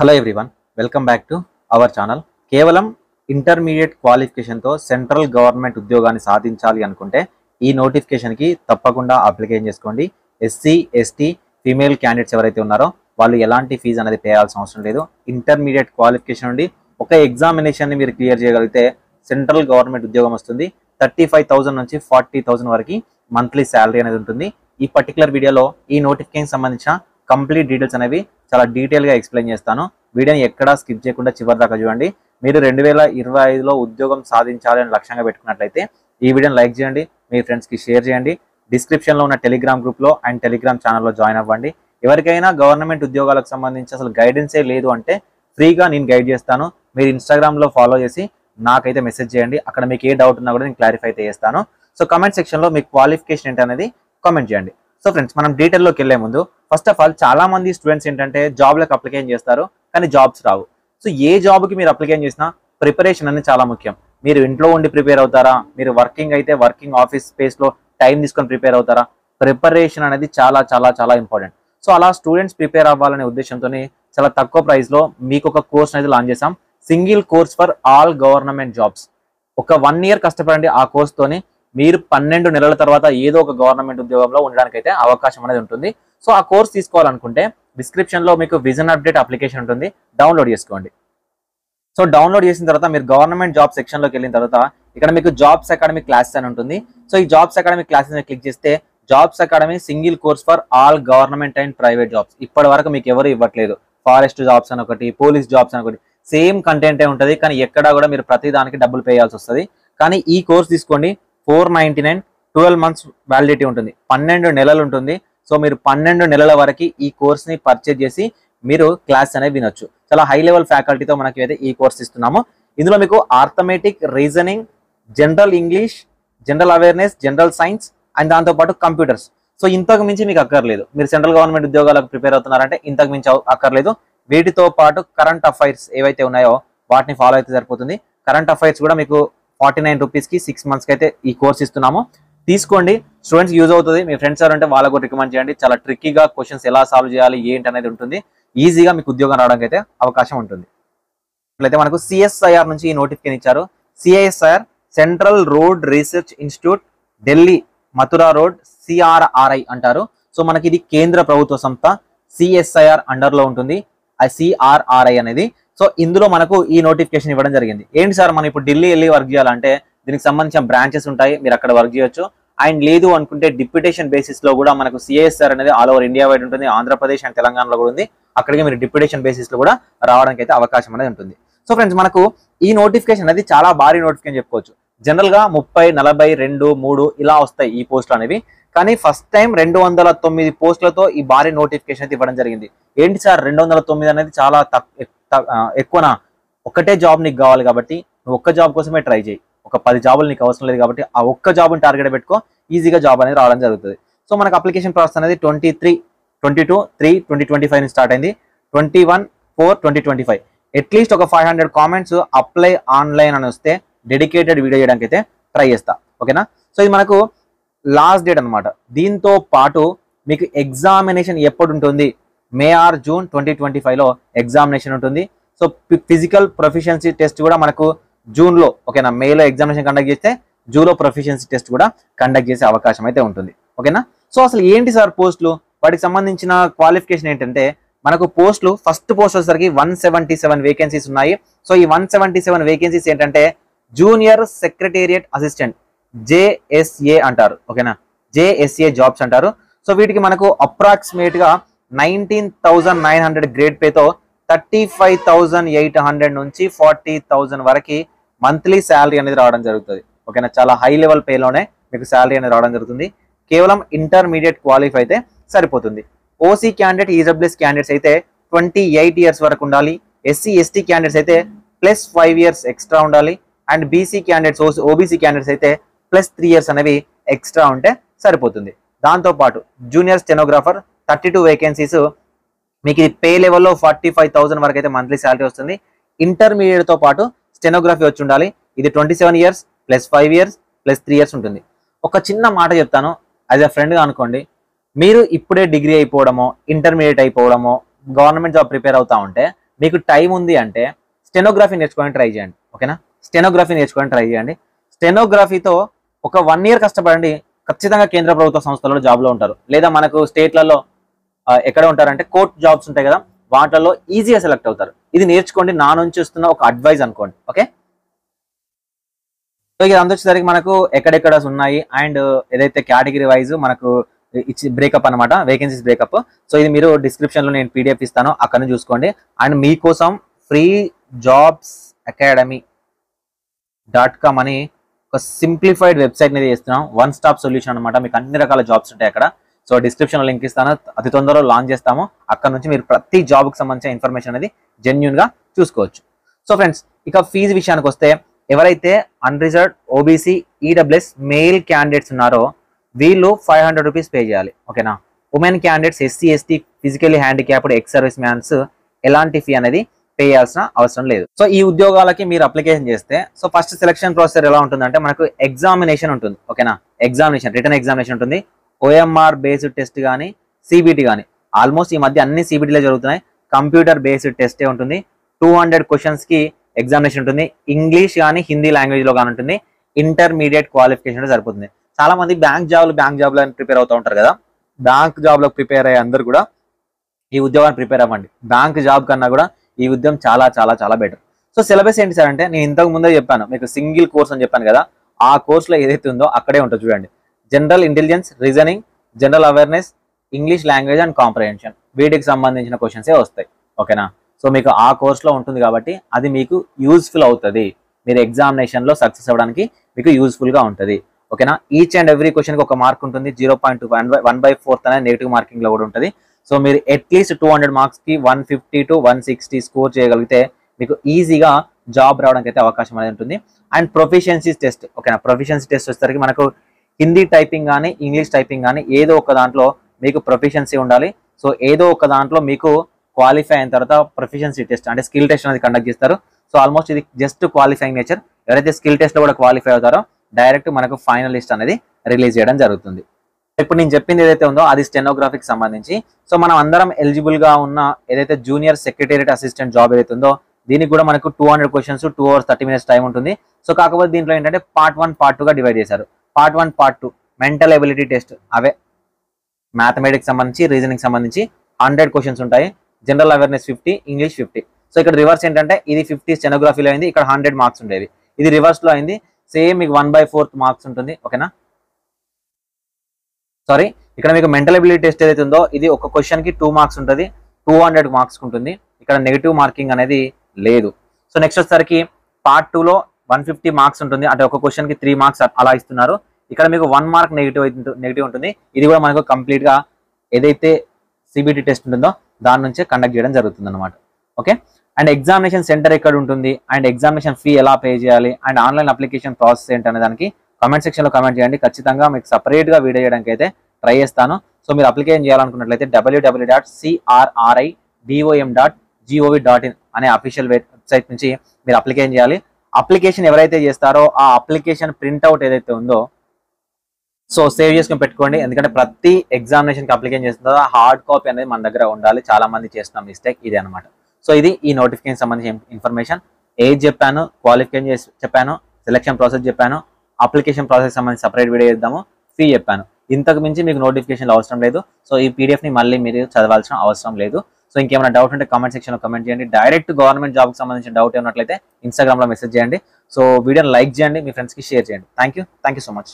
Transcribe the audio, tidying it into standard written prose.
Hello everyone, welcome back to our channel. కేవలం intermediate క్వాలిఫికేషన్తో central government ఉద్యోగాన్ని సాధించాలి అనుకుంటే ఈ నోటిఫికేషన్కి తప్పకుండా అప్లికేషన్ చేసుకోండి. ఎస్సీ, ఎస్టీ, ఫీమేల్ క్యాండిడేట్స్ ఎవరైతే ఉన్నారో వాళ్ళు ఎలాంటి ఫీజు అనేది పే చేయాల్సిన అవసరం లేదు. ఇంటర్మీడియట్ క్వాలిఫికేషన్ నుండి ఒక ఎగ్జామినేషన్ని మీరు క్లియర్ చేయగలిగితే సెంట్రల్ గవర్నమెంట్ ఉద్యోగం వస్తుంది. 35,000 నుంచి 40,000 వరకు మంత్లీ శాలరీ అనేది ఉంటుంది. ఈ పర్టికులర్ వీడియోలో ఈ నోటిఫికేషన్ సంబంధించిన కంప్లీట్ డీటెయిల్స్ అనేవి చాలా డీటెయిల్గా ఎక్స్ప్లెయిన్ చేస్తాను. వీడియోని ఎక్కడా స్కిప్ చేయకుండా చివరి దాకా చూడండి. మీరు 2025లో ఉద్యోగం సాధించాలి అని లక్ష్యంగా పెట్టుకున్నట్లయితే ఈ వీడియోని లైక్ చేయండి, మీ ఫ్రెండ్స్కి షేర్ చేయండి. డిస్క్రిప్షన్లో ఉన్న టెలిగ్రామ్ గ్రూప్లో అండ్ టెలిగ్రామ్ ఛానల్లో జాయిన్ అవ్వండి. ఎవరికైనా గవర్నమెంట్ ఉద్యోగాలకు సంబంధించి అసలు గైడెన్సే లేదు అంటే ఫ్రీగా నేను గైడ్ చేస్తాను. మీరు ఇన్స్టాగ్రామ్లో ఫాలో చేసి నాకైతే మెసేజ్ చేయండి. అక్కడ మీకు ఏ డౌట్ ఉన్నా కూడా నేను క్లారిఫై అయితే చేస్తాను. సో కమెంట్ సెక్షన్లో మీ క్వాలిఫికేషన్ ఏంటి అనేది కామెంట్ చేయండి. సో ఫ్రెండ్స్, మనం డీటెయిల్లోకి వెళ్ళే ముందు ఫస్ట్ ఆఫ్ ఆల్ చాలా మంది స్టూడెంట్స్ ఏంటంటే జాబ్లకు అప్లికేషన్ చేస్తారు కానీ జాబ్స్ రావు. సో ఏ జాబ్కి మీరు అప్లికేషన్ చేసినా ప్రిపరేషన్ అనేది చాలా ముఖ్యం. మీరు ఇంట్లో ఉండి ప్రిపేర్ అవుతారా, మీరు వర్కింగ్ అయితే వర్కింగ్ ఆఫీస్ స్పేస్లో టైం తీసుకొని ప్రిపేర్ అవుతారా, ప్రిపరేషన్ అనేది చాలా చాలా చాలా ఇంపార్టెంట్. సో అలా స్టూడెంట్స్ ప్రిపేర్ అవ్వాలనే ఉద్దేశంతో చాలా తక్కువ ప్రైస్లో మీకు ఒక కోర్స్ అనేది లాంచ్ చేసాం. Single course for all government jobs. ఒక 1 year కష్టపడండి. ఆ కోర్స్తోని మీరు 12 నెలల తర్వాత ఏదో ఒక గవర్నమెంట్ ఉద్యోగంలో ఉండడానికి అయితే అవకాశం అనేది ఉంటుంది. సో ఆ కోర్స్ తీసుకోవాలనుకుంటే డిస్క్రిప్షన్లో మీకు విజన్ అప్డేట్ అప్లికేషన్ ఉంటుంది, డౌన్లోడ్ చేసుకోండి. సో డౌన్లోడ్ చేసిన తర్వాత మీరు గవర్నమెంట్ జాబ్ సెక్షన్లోకి వెళ్ళిన తర్వాత ఇక్కడ మీకు జాబ్స్ అకాడమీ క్లాసెస్ అని ఉంటుంది. సో ఈ జాబ్స్ అకాడమీ క్లాసెస్ క్లిక్ చేస్తే jobs academy single course for all government and private jobs. ఇప్పటి వరకు మీకు ఎవరు ఇవ్వట్లేదు. ఫారెస్ట్ జాబ్స్ అని ఒకటి, పోలీస్ జాబ్స్ అని ఒకటి, సేమ్ కంటెంటే ఉంటుంది కానీ ఎక్కడా కూడా మీరు ప్రతి దానికి డబ్బులు పే చేయాల్సి వస్తుంది. కానీ ఈ కోర్స్ తీసుకోండి, 499, 12 months వ్యాలిడిటీ ఉంటుంది, 12 నెలలు ఉంటుంది. సో మీరు 12 నెలల వరకు ఈ కోర్స్ని పర్చేజ్ చేసి మీరు క్లాస్ అనేది వినొచ్చు. చాలా హై లెవెల్ ఫ్యాకల్టీతో మనకి అయితే ఈ కోర్స్ ఇస్తున్నాము. ఇందులో మీకు arithmetic, reasoning, general English, general awareness, general science and దాంతోపాటు కంప్యూటర్స్. సో ఇంతకు మించి మీకు అక్కర్లేదు. మీరు సెంట్రల్ గవర్నమెంట్ ఉద్యోగాలకు ప్రిపేర్ అవుతున్నారంటే ఇంతకు మించి అక్కర్లేదు. వీటితో పాటు కరెంట్ అఫైర్స్ ఏవైతే ఉన్నాయో వాటిని ఫాలో అయితే సరిపోతుంది. కరెంట్ అఫైర్స్ కూడా మీకు 49 రూపీస్కి 6 monthsకి అయితే ఈ కోర్స్ ఇస్తున్నాము. తీసుకోండి, స్టూడెంట్స్ యూజ్ అవుతుంది. మీ ఫ్రెండ్స్ ఎవరంటే వాళ్ళకు కూడా రికమెండ్ చేయండి. చాలా ట్రిక్కీగా క్వశ్చన్స్ ఎలా సాల్వ్ చేయాలి ఏంటి అనేది ఉంటుంది. ఈజీగా మీకు ఉద్యోగం రావడానికి అయితే అవకాశం ఉంటుంది. అయితే మనకు సిఎస్ఐఆర్ నుంచి ఈ నోటిఫికేషన్ ఇచ్చారు. CSIR central road research institute, Delhi, Mathura road, CRRI అంటారు. సో మనకి ఇది కేంద్ర ప్రభుత్వ సంస్థ, సిఎస్ఐఆర్ అండర్లో ఉంటుంది ఆ సిఆర్ఆర్ఐ అనేది. సో ఇందులో మనకు ఈ నోటిఫికేషన్ ఇవ్వడం జరిగింది. ఏంటి సార్, మనం ఇప్పుడు ఢిల్లీ వెళ్ళి వర్క్ చేయాలంటే దీనికి సంబంధించిన బ్రాంచెస్ ఉంటాయి, మీరు అక్కడ వర్క్ చేయొచ్చు. అండ్ లేదు అనుకుంటే డిప్యూటేషన్ బేసిస్ లో కూడా మనకు సిఎస్ఆర్ అనేది ఆల్ ఓవర్ ఇండియా వైడ్ ఉంటుంది. ఆంధ్రప్రదేశ్ అండ్ తెలంగాణలో కూడా ఉంది. అక్కడికి మీరు డిప్యూటేషన్ బేసిస్ లో కూడా రావడానికి అయితే అవకాశం అనేది ఉంటుంది. సో ఫ్రెండ్స్, మనకు ఈ నోటిఫికేషన్ అనేది చాలా భారీ నోటిఫికేషన్ చెప్పుకోవచ్చు. జనరల్ గా 30, 40, 2, 3 ఇలా వస్తాయి ఈ పోస్టులు అనేవి. కానీ ఫస్ట్ టైం 209 పోస్టులతో ఈ భారీ నోటిఫికేషన్ అయితే ఇవ్వడం జరిగింది. ఏంటి సార్ 209 అనేది చాలా ఎక్కువనా? ఒకటే జాబ్ నీకు కావాలి కాబట్టి నువ్వు ఒక్క జాబ్ కోసమే ట్రై చేయి. ఒక 10 జాబులు నీకు అవసరం లేదు కాబట్టి ఆ ఒక్క జాబ్ని టార్గెట్ పెట్టుకో, ఈజీగా జాబ్ అనేది రావడం జరుగుతుంది. సో మనకు అప్లికేషన్ ప్రాసెస్ అనేది 22/3/2025 నుంచి స్టార్ట్ అయింది. 21/4/2025 అట్లీస్ట్ ఒక 500 కామెంట్స్ అప్లై ఆన్లైన్ అని వస్తే డెడికేటెడ్ వీడియో చేయడానికి అయితే ట్రై చేస్తా. ఓకేనా? సో ఇది మనకు లాస్ట్ డేట్ అనమాట. దీంతో పాటు మీకు ఎగ్జామినేషన్ ఎప్పుడు ఉంటుంది? మే ఆర్ జూన్ 2025లో ఎగ్జామినేషన్ ఉంటుంది. సో ఫిజికల్ ప్రొఫిషియన్సీ టెస్ట్ కూడా మనకు జూన్లో, ఓకేనా, మేలో ఎగ్జామినేషన్ కండక్ట్ చేస్తే జూన్లో ప్రొఫిషియన్సీ టెస్ట్ కూడా కండక్ట్ చేసే అవకాశం అయితే ఉంటుంది. ఓకేనా? సో అసలు ఏంటి సార్ పోస్టులు, వాటికి సంబంధించిన క్వాలిఫికేషన్ ఏంటంటే మనకు పోస్టులు ఫస్ట్ పోస్ట్ వచ్చేసరికి 177 వేకెన్సీస్ ఉన్నాయి. సో ఈ 177 వేకెన్సీస్ ఏంటంటే జూనియర్ సెక్రటేరియట్ అసిస్టెంట్, జేఎస్ఏ అంటారు. ఓకేనా, జేఎస్ఏ జాబ్స్ అంటారు. సో వీటికి మనకు అప్రాక్సిమేట్ గా 19,900 గ్రేడ్ పేతో 35,800 నుంచి 40,000 వరకు మంత్లీ శాలరీ అనేది రావడం జరుగుతుంది. ఓకేనా, చాలా హై లెవెల్ పేలోనే మీకు శాలరీ అనేది రావడం జరుగుతుంది. కేవలం ఇంటర్మీడియట్ క్వాలిఫై అయితే సరిపోతుంది. ఓసీ క్యాండిడేట్, ఈడబ్ల్యూఎస్ క్యాండిడేట్స్ అయితే 28 years వరకు ఉండాలి. ఎస్సీ ఎస్టీ క్యాండిడేట్స్ అయితే +5 years ఎక్స్ట్రా ఉండాలి. And BC candidates, OBC candidates అయితే +3 years అనేవి ఎక్స్ట్రా ఉంటే సరిపోతుంది. దాంతోపాటు జూనియర్ స్టెనోగ్రాఫర్ 32 వేకెన్సీస్, మీకు ఇది పే లెవెల్లో 45,000 వరకు అయితే మంత్లీ శాలరీ వస్తుంది. ఇంటర్మీడియట్తో పాటు స్టెనోగ్రఫీ వచ్చి ఉండాలి. ఇది 27 years +5 years +3 years ఉంటుంది. ఒక చిన్న మాట చెప్తాను, యాజ్ ఎ ఫ్రెండ్గా అనుకోండి. మీరు ఇప్పుడే డిగ్రీ అయిపోవడమో, ఇంటర్మీడియట్ అయిపోవడమో, గవర్నమెంట్ జాబ్ ప్రిపేర్ అవుతా ఉంటే మీకు టైం ఉంది అంటే స్టెనోగ్రఫీ నేర్చుకోవడానికి ట్రై చేయండి. ఓకేనా, స్టెనోగ్రఫీ నేర్చుకోవడానికి ట్రై చేయండి. స్టెనోగ్రఫీతో ఒక 1 year కష్టపడండి, ఖచ్చితంగా కేంద్ర ప్రభుత్వ సంస్థలలో జాబ్లో ఉంటారు. లేదా మనకు స్టేట్లలో ఎక్కడ ఉంటారంటే కోర్ట్ జాబ్స్ ఉంటాయి కదా, వాటిల్లో ఈజీగా సెలెక్ట్ అవుతారు. ఇది నేర్చుకోండి, నా నుంచి వస్తున్న ఒక అడ్వైజ్ అనుకోండి. ఓకే, సో ఇది వచ్చేసరికి మనకు ఎక్కడెక్కడ ఉన్నాయి అండ్ ఏదైతే కేటగిరీ వైజ్ మనకు ఇచ్చి బ్రేకప్ అనమాట, వేకెన్సీస్ బ్రేకప్. సో ఇది మీరు డిస్క్రిప్షన్ లో నేను PDF ఇస్తాను, అక్కడ నుంచి చూసుకోండి. అండ్ మీకోసం ఫ్రీ జాబ్స్ academy.com అని ఒక సింప్లిఫైడ్ వెబ్సైట్ అనేది చేస్తున్నాం. వన్ స్టాప్ సొల్యూషన్ అనమాట, మీకు అన్ని రకాల జాబ్స్ ఉంటాయి అక్కడ. సో డిస్క్రిప్షన్ లో లింక్ ఇస్తాను, అతి తొందరలో లాంచ్ చేస్తాము. అక్కడ నుంచి మీరు ప్రతి జాబ్ కి సంబంధించిన ఇన్ఫర్మేషన్ అనేది జెన్యూన్ గా చూసుకోవచ్చు. సో ఫ్రెండ్స్, ఇక ఫీజు విషయానికి వస్తే ఎవరైతే unreserved OBC EWS mail candidates ఉన్నారో వీళ్ళు 500 రూపీస్ పే చేయాలి. ఓకేనా, women candidates SC ST physically handicapped ex service man's ఎలాంటి ఫీ అనేది పే చేయాల్సిన అవసరం లేదు. సో ఈ ఉద్యోగాలకి మీరు అప్లికేషన్ చేస్తే సో ఫస్ట్ సెలక్షన్ ప్రాసెస్ ఎలా ఉంటుందంటే మనకు ఎగ్జామినేషన్ ఉంటుంది. ఓకేనా, ఎగ్జామినేషన్ రిటర్న్ ఎగ్జామినేషన్ ఉంటుంది. OMR బేస్డ్ టెస్ట్ కానీ CBT కానీ, ఆల్మోస్ట్ ఈ మధ్య అన్ని CBTలో జరుగుతున్నాయి. కంప్యూటర్ బేస్డ్ టెస్టే ఉంటుంది. 200 క్వశ్చన్స్ కి ఎగ్జామినేషన్ ఉంటుంది. ఇంగ్లీష్ కానీ హిందీ లాంగ్వేజ్ లో కానీ ఉంటుంది. ఇంటర్మీడియట్ క్వాలిఫికేషన్ సరిపోతుంది. చాలా మంది బ్యాంక్ జాబ్లో ప్రిపేర్ అవుతూ ఉంటారు కదా, బ్యాంక్ జాబ్ లో ప్రిపేర్ అయ్యే అందరు కూడా ఈ ఉద్యోగాన్ని ప్రిపేర్ అవ్వండి. బ్యాంక్ జాబ్ కన్నా కూడా ఈ ఉద్యోగం చాలా చాలా చాలా బెటర్. సో సిలబస్ ఏంటి సార్ అంటే, నేను ఇంతకు ముందే చెప్పాను మీకు, సింగిల్ కోర్స్ అని చెప్పాను కదా, ఆ కోర్సులో ఏదైతే ఉందో అక్కడే ఉంటుంది చూడండి. General intelligence, reasoning, general awareness, English language and comprehension, వీటికి సంబంధించిన క్వశ్చన్సే వస్తాయి. ఓకేనా, సో మీకు ఆ కోర్సులో ఉంటుంది కాబట్టి అది మీకు యూజ్ఫుల్ అవుతుంది. మీరు ఎగ్జామినేషన్లో సక్సెస్ అవ్వడానికి మీకు యూజ్ఫుల్గా ఉంటుంది. ఓకేనా, ఈచ్ అండ్ ఎవ్రీ క్వశ్చన్కి ఒక మార్క్ ఉంటుంది. 0.2 1/4 అనేది నెగిటివ్ మార్కింగ్లో కూడా ఉంటుంది. సో మీరు అట్లీస్ట్ 200 మార్క్స్కి 150 to 160 స్కోర్ చేయగలిగితే మీకు ఈజీగా జాబ్ రావడానికి అయితే అవకాశం అనేది ఉంటుంది. And proficiency test. ఓకేనా, ప్రొఫిషియన్సీ టెస్ట్ వచ్చేసరికి మనకు హిందీ టైపింగ్ కానీ ఇంగ్లీష్ టైపింగ్ కానీ ఏదో ఒక దాంట్లో మీకు ప్రొఫిషియన్సీ ఉండాలి. సో ఏదో ఒక దాంట్లో మీకు క్వాలిఫై అయిన తర్వాత ప్రొఫిషియన్సీ టెస్ట్ అంటే స్కిల్ టెస్ట్ అనేది కండక్ట్ చేస్తారు. సో ఆల్మోస్ట్ ఇది జస్ట్ క్వాలిఫైయింగ్ నేచర్. ఎవరైతే స్కిల్ టెస్ట్లో కూడా క్వాలిఫై అవుతారో డైరెక్ట్ మనకు ఫైనల్ లిస్ట్ అనేది రిలీజ్ చేయడం జరుగుతుంది. ఇప్పుడు నేను చెప్పింది ఏదైతే ఉందో అది స్టెనోగ్రఫీకి సంబంధించి. సో మనం అందరం ఎలిజిబుల్ గా ఉన్న ఏదైతే జూనియర్ సెక్రటేరియట్ అసిస్టెంట్ జాబ్ ఏదైతే ఉందో దీనికి కూడా మనకు 200 క్వశ్చన్స్ 2 hours 30 minutes టైం ఉంటుంది. సో కాకపోతే దీంట్లో ఏంటంటే Part 1 Part 2గా డివైడ్ చేశారు. Part 1 Part 2 mental ability test, అవే మ్యాథమెటిక్స్ సంబంధించి రీజనింగ్ సంబంధించి 100 క్వశ్చన్స్ ఉంటాయి. General awareness 50, English 50. సో ఇక్కడ రివర్స్ ఏంటంటే ఇది 50 స్టెనోగ్రఫీలో అయింది, ఇక్కడ 100 మార్క్స్ ఉండేది. ఇది రివర్స్ లో అయింది, సేమ్ మీకు 1/4 మార్క్స్ ఉంటుంది. ఓకేనా, సారీ, ఇక్కడ మీకు మెంటల్ ఎబిలిటీ టెస్ట్ ఏదైతే ఉందో ఇది ఒక క్వశ్చన్ కి 2 మార్క్స్ ఉంటుంది, 200 మార్క్స్ ఉంటుంది. ఇక్కడ నెగిటివ్ మార్కింగ్ అనేది లేదు. సో నెక్స్ట్ వచ్చేసరికి Part 2లో 150 మార్క్స్ ఉంటుంది, అంటే ఒక క్వశ్చన్ కి 3 మార్క్స్ అలా ఇస్తున్నారు. ఇక్కడ మీకు 1 మార్క్ నెగిటివ్ ఉంటుంది. ఇది కూడా మనకు కంప్లీట్ గా ఏదైతే CBT టెస్ట్ ఉంటుందో దాని నుంచే కండక్ట్ చేయడం జరుగుతుంది అనమాట. ఓకే, అండ్ ఎగ్జామినేషన్ సెంటర్ ఎక్కడ ఉంటుంది అండ్ ఎగ్జామినేషన్ ఫీ ఎలా పే చేయాలి అండ్ ఆన్లైన్ అప్లికేషన్ ప్రాసెస్ ఏంటనే దానికి కామెంట్ సెక్షన్ లో కామెంట్ చేయండి. ఖచ్చితంగా మీకు సపరేట్ గా వీడియో చేయడానికి అయితే ట్రై చేస్తాను. సో మీరు అప్లికేషన్ చేయాలనుకున్నట్లయితే www.cribom.gov.in అనే అఫీషియల్ వెబ్సైట్ నుంచి మీరు అప్లికేషన్ చేయాలి. అప్లికేషన్ ఎవరైతే చేస్తారో ఆ అప్లికేషన్ ప్రింట్అవుట్ ఏదైతే ఉందో సో సేవ్ చేసుకొని పెట్టుకోండి. ఎందుకంటే ప్రతి ఎగ్జామినేషన్కి అప్లికేషన్ చేసిన తర్వాత హార్డ్ కాపీ అనేది మన దగ్గర ఉండాలి. చాలా మంది చేస్తున్న మిస్టేక్ ఇదే అనమాట. సో ఇది ఈ నోటిఫికేషన్ సంబంధించిన ఇన్ఫర్మేషన్. ఏజ్ చెప్పాను, క్వాలిఫికేషన్ చెప్పాను, సెలక్షన్ ప్రాసెస్ చెప్పాను, అప్లికేషన్ ప్రాసెస్ సంబంధించి సపరేట్ వీడియో చేద్దాము, ఫీ చెప్పాను. ఇంతకు మించి మీకు నోటిఫికేషన్ అవసరం లేదు. సో ఈ పీడిఎఫ్ని మళ్ళీ మీరు చదవాల్సిన అవసరం లేదు. సో ఇంకేమైనా డౌట్ ఉంటే కామెంట్ సెక్షన్లో కామెంట్ చేయండి. డైరెక్ట్ గవర్నమెంట్ జాబ్కి సంబంధించిన డౌట్ ఏమన్నట్లయితే ఇన్స్టాగ్రామ్లో మెసేజ్ చేయండి. సో వీడియోని లైక్ చేయండి, మీ ఫ్రెండ్స్కి షేర్ చేయండి. Thank you so much.